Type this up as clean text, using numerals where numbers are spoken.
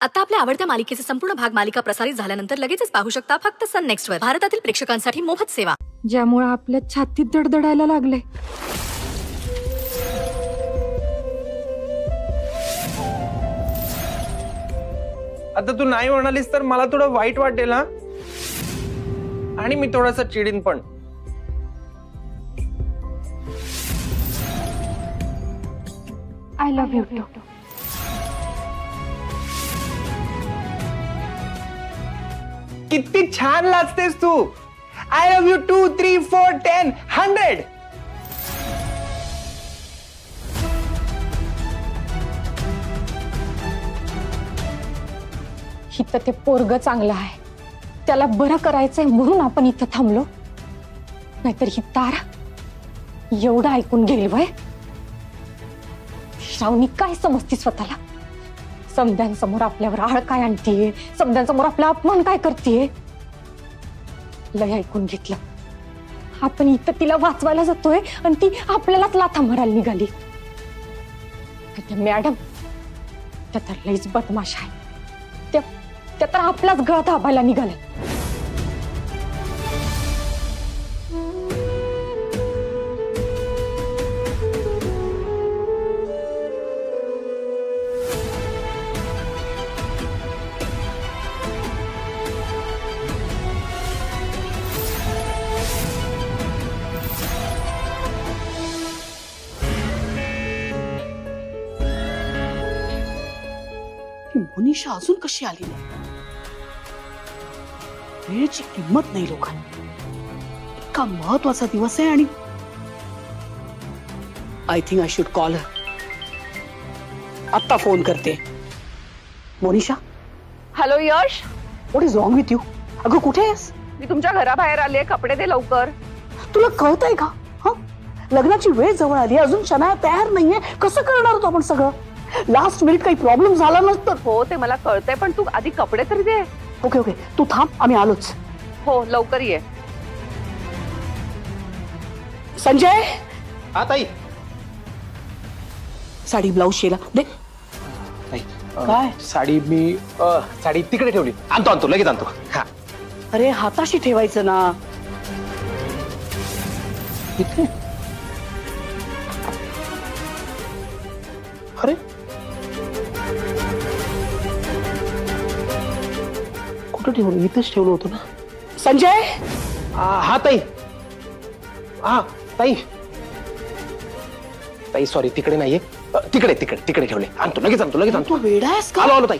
आता आपल्या आवडत्या मालिकेचे संपूर्ण भाग मालिका प्रसारित झाल्यानंतर लगेचच पाहू शकता फक्त सन नेक्स्ट वर. भारतातील प्रेक्षकांसाठी मोफत सेवा, ज्यामुळे आपल्या छातीत दडदडायला लागले. आता तू नाही म्हणालीस तर मला थोडं वाईट वाटेल हा, आणि मी थोडासा चिडीन पण. I love you. किती छान लाजतेस तू. I love you 2, 3, 4, 10, 100. इथं ते पोरग चांगलं आहे, त्याला बरं करायचंय म्हणून आपण इथं थांबलो. नाहीतर ही तारा एवढं ऐकून गेली वय. श्रावणी काय समजती स्वतःला? समद्यांसमोर आपल्यावर आळ काय आणतीये, समद्यांसमोर आपला अपमान काय करतीये. लय ऐकून घेतलं. आपण इथं तिला वाचवायला जातोय आणि ती आपल्यालाच लाथा मारायला निघाली. मॅडम त्या तर लईच बदमाश आहे. त्या तर आपलाच गळा दाबायला निघाला. मोनिशा अजून कशी आली नाही? वेळेची किंमत नाही लोकांना. इतका महत्वाचा दिवस आहे आणि I think I should call her. आता फोन करते. Monisha. Hello Yash, what is wrong with you? अगं कुठे आहेस? मी तुमच्या घराबाहेर आले. कपडे दे लवकर. तुला कळतंय का? हा, लग्नाची वेळ जवळ आली, अजून शनाया तयार नाहीये. कसं करणार होतो आपण सगळं? लास्ट मिनिट काही प्रॉब्लेम झाला नसतं. हो ते मला कळतंय, पण तू आधी कपडे तरी दे. ओके ओके, तू थांब, आम्ही आलोच. हो लवकर ये. संजय. हा ताई. साडी ब्लाऊज शिला दे. काय? साडी मी साडी तिकडे ठेवली. आणतो लगेच आणतो. हा. अरे हाताशी ठेवायचं ना. इथे. अरे कुठं ठेवलं? इथेच ठेवलं होतं ना. संजय. हा ताई. हा ताई. ताई सॉरी, तिकडे नाहीये. तिकडे ठेवले. आणतो लगेच आणतो. तू वेडा आहेस का? आलो ताई.